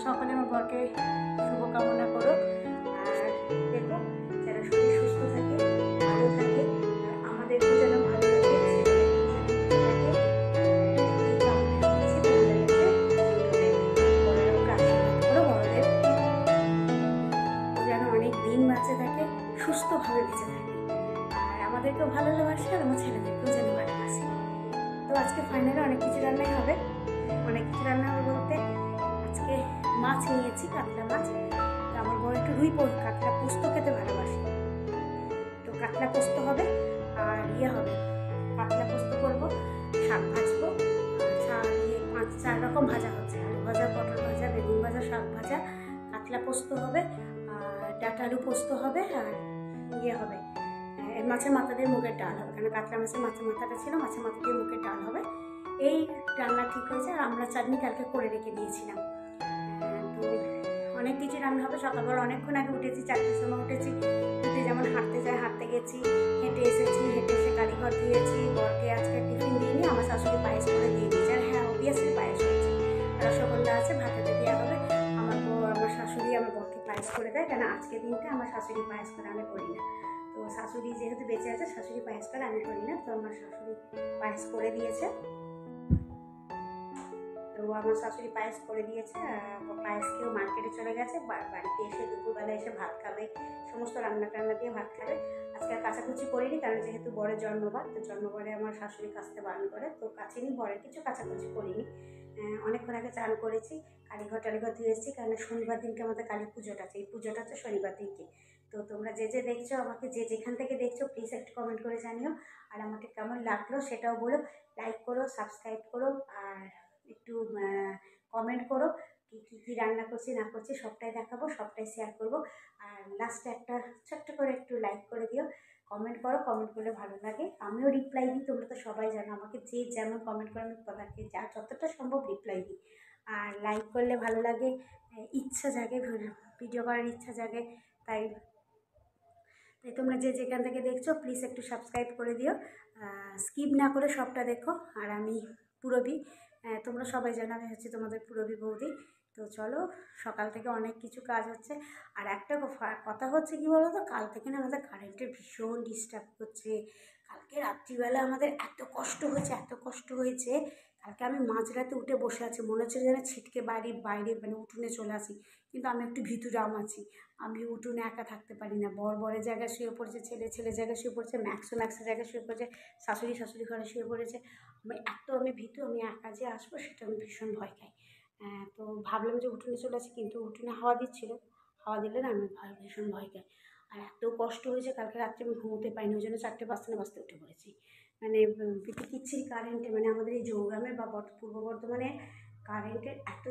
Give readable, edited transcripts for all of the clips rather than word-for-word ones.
সকলে আমার বরকে শুভকামনা করো। আর দেখো যারা শরীর সুস্থ থাকে, ভালো থাকে, আমাদেরকেও যেন ভালো লাগে, বাঁচে থাকে, সুস্থভাবে বেঁচে থাকে, আর আমাদেরকেও ভালোবাসে, আর আমার ছেলেদেরকেও যেন ভালোবাসে। তো আজকে ফাইনালি অনেক কিছু রান্নাই হবে। অনেক কিছু রান্না হবে বলতে আজকে মাছ নিয়েছি, কাতলা মাছ। তো আমার বড় একটু কাতলা পোস্ত খেতে ভালোবাসে, তো কাতলা পোস্ত হবে। আর হবে কাতলা পোস্ত করবো, শাক ভাজবো, 5-4 রকম ভাজা হচ্ছে, আলু ভাজা, পটল ভাজা, বেগুন ভাজা, শাক ভাজা, কাতলা পোস্ত হবে, ডাঁটা আলু পোস্ত হবে, আর হবে মাছের মাথা দিয়ে মুগের ডাল হবে, কারণ কাতলা মাছের মাথাটা ছিল, মাছের মাথা দিয়ে মুগের ডাল হবে। এই রান্না ঠিক হয়েছে। আর আমরা চাটনি কালকে করে রেখে দিয়েছিলাম। তো অনেক কিছু রান্না হবে। সকালবেলা অনেকক্ষণ আগে উঠেছি, 4টার সময় উঠেছি। উঠে যেমন হাঁটতে গেছি, হেঁটে এসেছি, হেঁটে এসে কারিঘর দিয়েছি। বরকে আজকে টিফিন দিইনি, আমার শাশুড়ি পায়েস করে দিয়ে দিয়েছে। আর হ্যাঁ, অবভিয়াসলি পায়েস হয়েছে, রসগোল্লা আছে, ভাতেতে দেওয়া হবে। আমার শাশুড়ি আমার বরকে পায়েস করে দেয়, কেন আজকে দিনটা আমার শাশুড়ি পায়েস করে, আমি করি না। তো শাশুড়ি যেহেতু বেঁচে আছে, শাশুড়ি পায়েস করে, আমি করি না। তো আমার শাশুড়ি পায়েস করে দিয়েছে। তো আমার শাশুড়ি পায়েস করে দিয়েছে। পায়েস খেয়েও মার্কেটে চলে গেছে। বাড়িতে এসে দুপুরবেলা এসে ভাত খাবে, সমস্ত রান্না দিয়ে ভাত খাবে। আজকে আর কাচাকুচি করিনি, কারণ যেহেতু বরের জন্মবার, তো জন্মবারে আমার শাশুড়ি কাচতে বারণ করে, তো কাচিনি। বরের কিছু কাচাকুচি করিনি। অনেকক্ষণ আগে চান করেছি, কালীঘর টালীঘর ধুয়েছি, কারণ শনিবার দিনকে আমাদের কালী পুজোটা আছে। এই পুজোটা হচ্ছে শনিবার দিনকে। তো তোমরা যে দেখছো, আমাকে যেখান থেকে দেখছো, প্লিজ একটু কমেন্ট করে জানিও। আর আমাকে কেমন লাগলো সেটাও বলো। লাইক করো, সাবস্ক্রাইব করো, আর একটু কমেন্ট করো কী রান্না করছি না করছি, সবটাই দেখাবো, সবটাই শেয়ার করবো। আর লাস্টে একটা ছোট্ট করে একটু লাইক করে দিও, কমেন্ট করো। কমেন্ট করলে ভালো লাগে, আমিও রিপ্লাই দিই। তোমরা তো সবাই জানো, আমাকে যে যেমন কমেন্ট করে আমি তাকে যতটা সম্ভব রিপ্লাই দিই। আর লাইক করলে ভালো লাগে, ইচ্ছা জাগে, ভিডিও করার ইচ্ছা জাগে। তাই তোমরা যে যেখান থেকে দেখছো, প্লিজ একটু সাবস্ক্রাইব করে দিও, স্কিপ না করে সবটা দেখো। আর আমি পুরবী, তোমরা সবাই জানো আমি হচ্ছে তোমাদের পুরবী বৌদি। তো চলো, সকাল থেকে অনেক কিছু কাজ হচ্ছে। আর একটা কথা হচ্ছে কি বলো তো, কাল থেকে না আমাদের কারেন্টের ভীষণ ডিস্টার্ব করছে। কালকে রাত্রিবেলা আমাদের এত কষ্ট হয়েছে। কালকে আমি মাঝরাতে উঠে বসে আছি, মনে হচ্ছে যেন ছিটকে বাইরে মানে উঠোনে চলে আসি। কিন্তু আমি একটু ভীতুরাম আছি, আমি উঠোনে একা থাকতে পারি না। বরের জায়গায় শুয়ে পড়েছে, ছেলে জায়গায় শুয়ে পড়েছে, ম্যাক্সের জায়গায় শুয়ে পড়েছে, শাশুড়ি ঘরে শুয়ে পড়েছে। আমি ভীতু, আমি একা যে আসবো সেটা আমি ভীষণ ভয় খাই। তো ভাবলাম যে উঠোনে চলে আসি, কিন্তু উঠোনে হাওয়া দিচ্ছিল, হাওয়া দিলে না আমি ভীষণ ভয় খাই। আর এত কষ্ট হয়েছে কালকে রাত্রে, আমি ঘুমোতে পাইনি, ওই জন্য 4টে বাজতে উঠে পড়েছি। মানে বিদ্যুৎ কারেন্টে, মানে আমাদের এই জৌগ্রামে বা পূর্ব বর্ধমানে কারেন্টের এত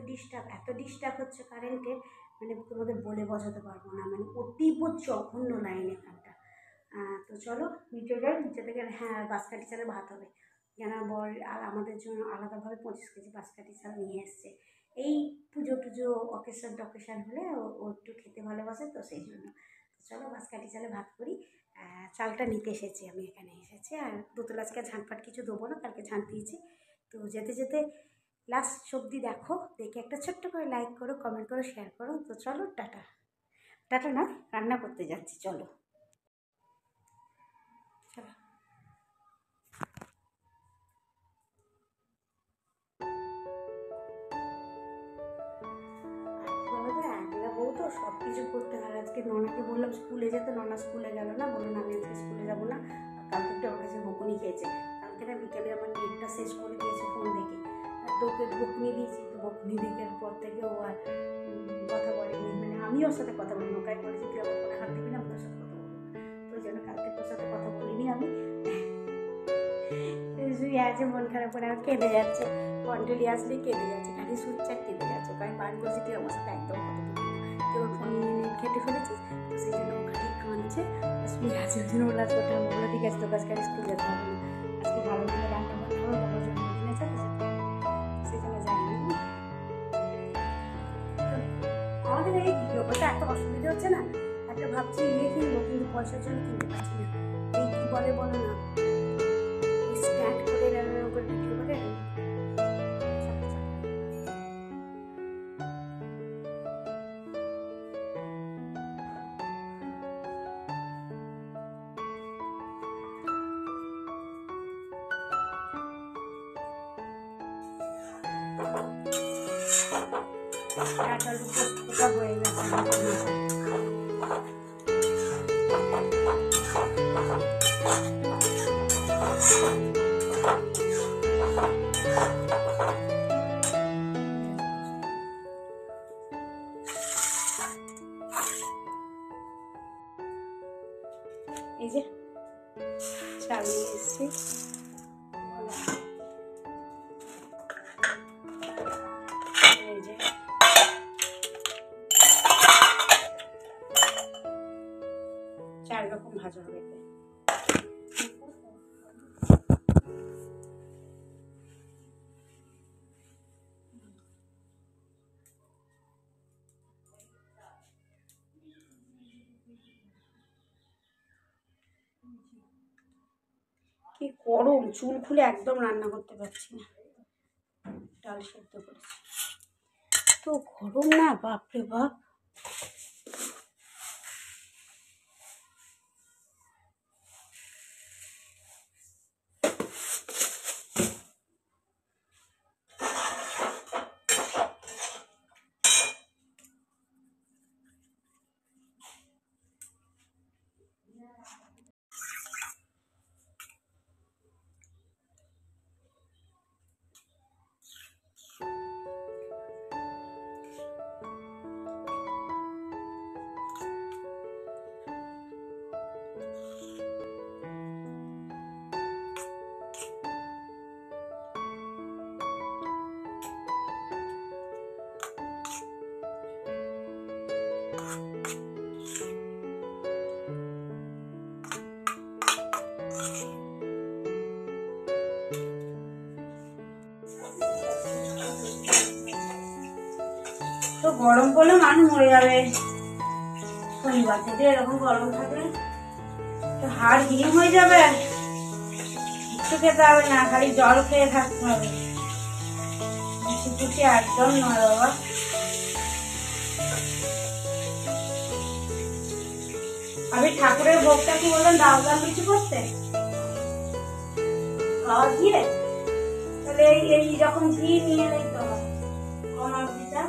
ডিস্টার্ব হচ্ছে কারেন্টের, মানে তোমাদের বলে বোঝাতে পারবো না। মানে অতীব জঘন্য লাইন এখানটা। তো চলো নিচে যাই, নিচে থেকে হ্যাঁ বাঁশকাঠি চালে ভাত হবে, কেন বর আর আমাদের জন্য আলাদাভাবে 25 কেজি বাঁশকাঠি চাল নিয়ে এসছে। এই পুজো অকেশন হলে ও একটু খেতে ভালোবাসে, তো সেই জন্য। চলো বাঁশকাঠি চালে ভাত করি। চালটা নিতে এসেছি, আমি এখানে এসেছি। আর দুতলা আজকে ঝাঁটপাট কিছু দেবো না, কালকে ঝাঁট দিয়েছি। তো যেতে লাস্ট অবধি দেখো, দেখে একটা ছোট্ট করে লাইক করো, কমেন্ট করো, শেয়ার করো। তো চলো টাটা না, রান্না করতে যাচ্ছি, চলো। একলা বউ তো সব কিছু করতে হয়। আজকে ননাকে বললাম স্কুলে যেতে, ননা স্কুলে গেল না, বললো না আমি আজকে স্কুলে যাবো না। কালকে একটু আমার কাছে বকুনি খেয়েছে। কালকে না বিকেলে আমার নেটটা শেষ করে দিয়েছে ফোন দেখে, তো ওকে বকুনি দিয়েছি। তো বকুনি দেখার পর থেকে ও আর কথা বলেনি, মানে আমি ওর সাথে কথা বলিনি। ওকে বলেছি তুই আমার ফোনে হাত দিবি না, আমি তোর সাথে কথা বলবো। তো ওই জন্য কালকে তোর সাথে কথা বলিনি আমি। শুয়ে আছে মন খারাপ করে, আর কেঁদে যাচ্ছে। কন্ট্রোলি আসলে কেঁদে যাচ্ছে, খালি সুচ্চার কেঁদে যাচ্ছে। আমি বাড়ি বলছি তুই আমার সাথে একদম কথা বলবি না, তুই ওর ফোন নিয়ে নেট খেটে ফেলেছিস। তো সেই জন্য ও খালি কাঁদছে, শুয়ে আছে। ওই জন্য ওরা ওটা বললো ঠিক আছে, তোর আজকে স্কুল যেতে হবে না, আজকে ভালো করে রান্না করতে হবে, বাবার জন্মদিন আছে, সেই জন্য যাইনি। আমাদের এই লোকটা এত অসুবিধা হচ্ছে না, একটা ভাবছি কিনবো, কিন্তু পয়সার জন্য কিনতে পারছি না। এই কী বলো না, স্ট্যান্ড করে ওপর বিক্রি করে। চালটা পোস্ত হয়ে গেছে। এই যে চাল নিয়ে এসেছি, এই যে চার রকম ভাজা হবে। কি গরম, চুল খুলে একদম রান্না করতে পারছি না। ডাল সেদ্ধ করেছি, তো গরম না, বাপরে বাপ। তো গরম পড়লে মানুষ মরে যাবে। শনিবার থেকে এরকম গরম থাকে তো হাড় হিম হয়ে যাবে, কিছু খেতে হবে না, খালি জল খেয়ে থাকতে হবে। লুচি টুচি একদম নয় বাবা। আমি ঠাকুরের ভোগটা কি বললাম, ডাল লুচি করতে খাওয়া দিয়ে, তাহলে এই রকম ঘি নিয়ে নিতে হবে কম ঘিটা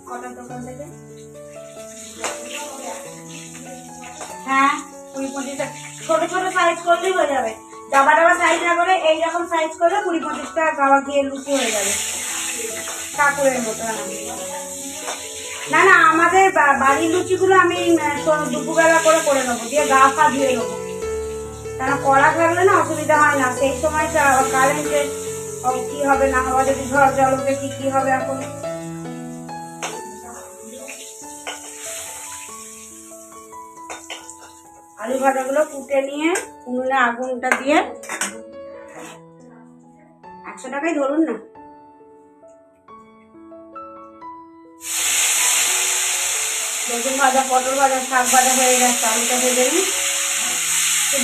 কটার দোকান থেকে। হ্যাঁ 20-25টা ছোট ছোট সাইজ করলেই হয়ে যাবে। ডাবা ডাবা সাইজ না করে এইরকম সাইজ করলে 20-25টা গাওয়া ঘিয়ে লুচি হয়ে যাবে ঠাকুরের মতো। না না, আমাদের বাড়ির লুচিগুলো আমি দুপুরবেলা করে নেবো, দিয়ে গা ফা ধুয়ে নেবো, কারণ কড়া থাকলে না অসুবিধা হয় না। সেই সময় কারেন্টের কি হবে না হবে, যদি ঝড় জল ওঠে কি হবে এখন। আলু ভাজাগুলো কুটে নিয়ে উনুনে আগুনটা দিয়ে 100 টাকাই ধরুন না। বেগুন ভাজা, পটল ভাজা, শাক ভাজা হয়ে গেছে, আলুটা ভেজে নিই।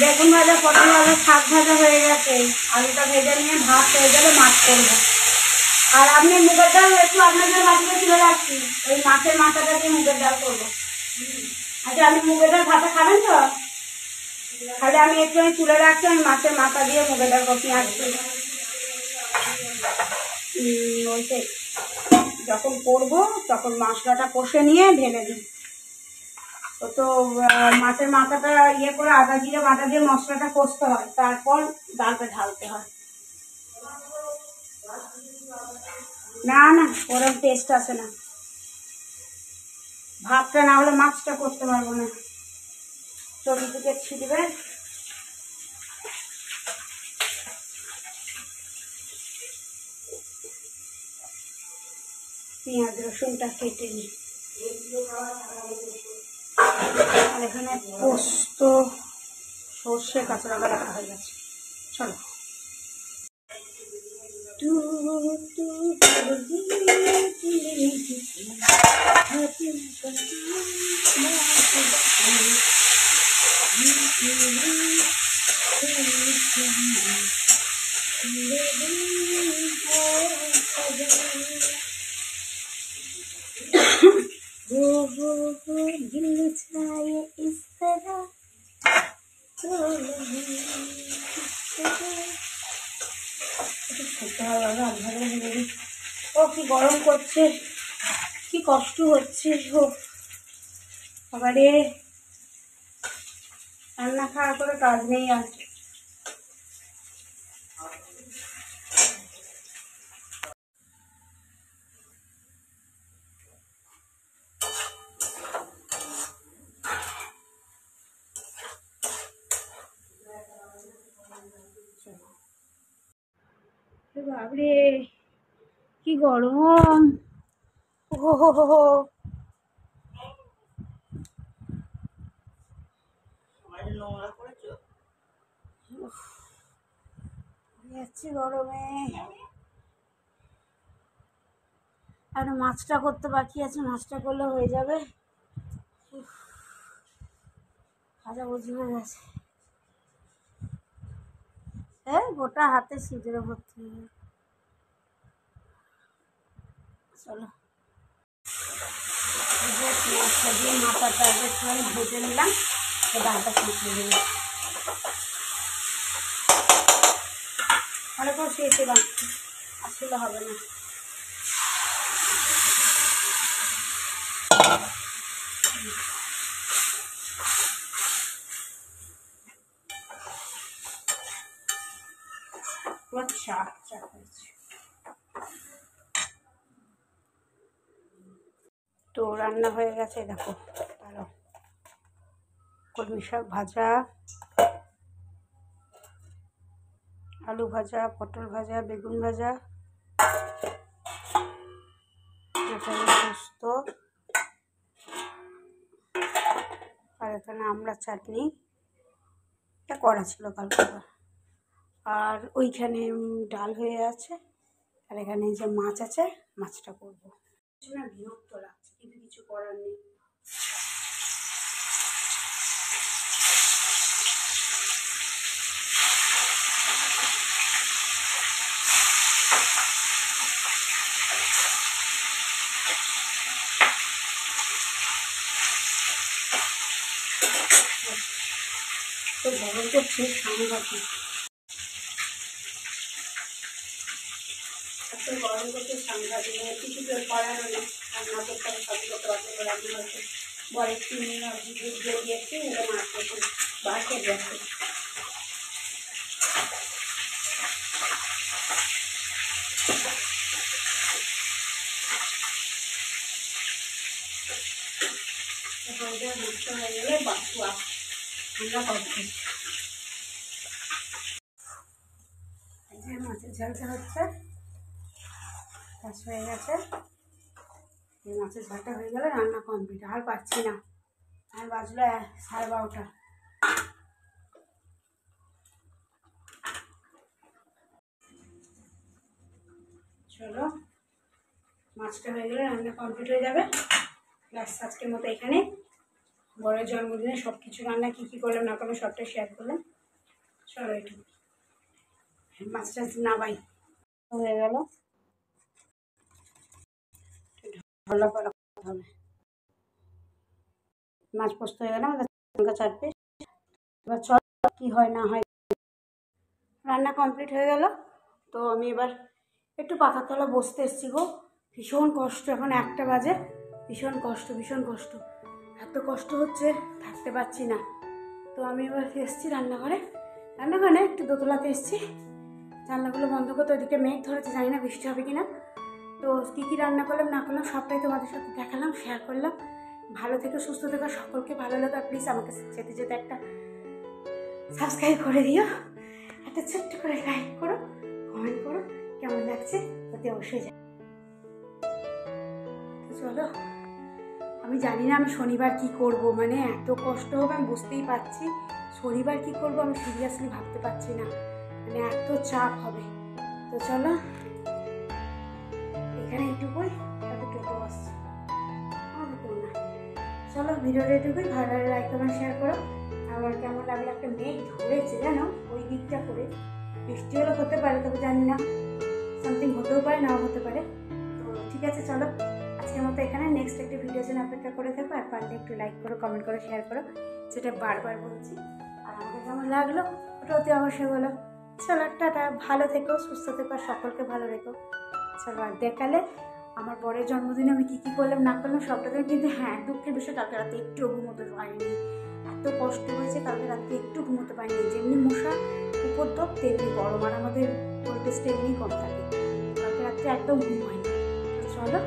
বেগুন ভাজা, পটল ভাজা, শাক ভাজা হয়ে গেছে, আলুটা ভেজে নিয়ে ভাত হয়ে যাবে, মাছ করবো। আর আপনি মুগের ডাল একটু আপনাদের বাড়িতে তুলে রাখছি, ওই মাছের মাথাটা দিয়ে মুগের ডাল করবো। আচ্ছা, আপনি মুগের ডাল ভাতে খাবেন তো? তাহলে আমি একটু তুলে রাখছি, আমি মাছের মাথা দিয়ে মুগের ডাল করবো, পেঁয়াজ ওইটাই যখন করবো তখন মশলাটা কষে নিয়ে ঢেলে দিই। তো মাছের মাথাটা ইয়ে করে আদা জিরে বাটা দিয়ে মশলাটা কষতে হয়, তারপর ডালটা ঢালতে হয়। না না, ওরকম টেস্ট আসে না, ভাতটা না হলে মাছটা করতে পারবো না। চর্বিতে ছিটবে। পেঁয়াজ রসুনটা কেটে নিই। আর এখানে পোস্ত, সর্ষে, কাঁচা লঙ্কা রাখা হয়ে গেছে। চলো। दिल चाहे इस तरह ও কি গরম করছে, কি কষ্ট হচ্ছে গো আবারে, রান্না খাওয়ার করে কাজ নেই আর। বাবরে কি গরম, ও হো হো হো। যাচ্ছি গরমে। আর মাছটা করতে বাকি আছে, মাছটা করলে হয়ে যাবে। ভাজা বুঝি হয়ে গেছে, হ্যাঁ গোটা হাতে সিঁদুরে ভর্তি। চলো মাছটা দিয়ে মাথাটা একটুখানি ভেজে নিলাম, ডালটা শুকিয়ে দেবো। ভালো করে শুয়েছিলাম, আসলে হবে না। তো রান্না হয়ে গেছে দেখো, দাঁড়াও। কলমি শাক ভাজা, আলু ভাজা, পটল ভাজা, বেগুন ভাজা, পোস্ত, আর এখানে আমড়া চাটনি, এটা করা ছিল কালকে। আর ওইখানে ডাল হয়ে আছে, আর এখানে যে মাছ আছে, মাছটা করবো। না বিরক্ত লাগছে, কিন্তু কিছু করার নেই। তো গরম করছে সাংঘাতিক, এত গরম করছে সাংঘাতিক, কিছু করার নেই। রান্না করতে হবে, সবই করতে পারছে, রান্না করতে বড় একটু দিয়ে দিয়েছি, এগুলো মাছ করতে বাসে গেছে। নষ্ট হয়ে গেলে বাসুয়া আমরা করছি। এই যে মাছের ঝালটা হচ্ছে, কাজ হয়ে গেছে। এই মাছের ঝালটা হয়ে গেলে রান্না কমপ্লিট। আর পাচ্ছি না, আর বাজলো 12:30। চলো মাছটা হয়ে গেলে রান্না কমপ্লিট হয়ে যাবে। ব্যাস আজকের মতো এখানে বড় জন্মদিনে সব কিছু রান্না কী কী করলাম না করলাম সবটা শেয়ার করলাম। চলো একটু মাছটা নাবাই, হয়ে গেল ভালো করে হবে। মাছ পোস্ত হয়ে গেল আমাদের, লঙ্কা 4 পিস। এবার চল কী হয় না হয়। রান্না কমপ্লিট হয়ে গেল। তো আমি এবার একটু পাতার তলা বসতে এসেছি গো, ভীষণ কষ্ট। এখন 1টা বাজে, ভীষণ কষ্ট, ভীষণ কষ্ট, এত কষ্ট হচ্ছে থাকতে পারছি না। তো আমি এবার এসেছি রান্নাঘরে না একটু দোতলাতে এসেছি। জানলাগুলো বন্ধ করতে, ওইদিকে মেঘ ধরেছে, জানি না বৃষ্টি হবে কি না। তো কী কী রান্না করলাম না করলাম সবটাই তোমাদের সাথে দেখালাম, শেয়ার করলাম। ভালো থেকো, সুস্থ থেকো, সকলকে ভালো লাগো। আর প্লিজ আমাকে যেতে যেতে একটা সাবস্ক্রাইব করে দিও, একটা ছোট্ট করে লাইক করো, কমেন্ট করো, কেমন লাগছে তাতে অবশ্যই জানি। তো চলো, আমি জানি না আমি শনিবার কি করব, মানে এত কষ্ট হবে আমি বুঝতেই পারছি। শনিবার কি করব আমি সিরিয়াসলি ভাবতে পারছি না, মানে এত চাপ হবে। তো চলো এখানে এইটুকুই, তাতে টোটো আসছে, না চলো ভিডিওটা এটুকুই। ভালো লাগলে লাইক কমেন্ট শেয়ার করো। আবার কেমন লাগলো, একটা মেঘ ধরেছে জানো ওই দিকটা করে, বৃষ্টি হলে হতে পারে, তবে জানি না, সামথিং হতেও পারে নাও হতে পারে। তো ঠিক আছে চলো আজকের মতো এখানে, নেক্সট একটা ভিডিওর জন্য অপেক্ষা করে থাকো। আর পারলে একটু লাইক করো, কমেন্ট করো, শেয়ার করো, যেটা বারবার বলছি। আর আমাকে কেমন লাগলো ওটা অতি অবশ্যই বলো। চলো টাটা, ভালো থেকো, সুস্থ থেকো, সকলকে ভালো রেখো। চলো আর দেখালে আমার বরের জন্মদিনে আমি কী কী করলাম না করলাম সবটা দিন, কিন্তু হ্যাঁ দুঃখের বিষয় কালকে রাতে একটু ঘুমোতে পারিনি। এত কষ্ট হয়েছে কালকে রাতে, একটু ঘুমোতে পারিনি। যেমনি মশা উপদ্রব তেমনি গরম, আর আমাদের ভোল্টেজটা এমনি কম থাকে, কালকে রাত্রে একদম ঘুম হয়নি। চলো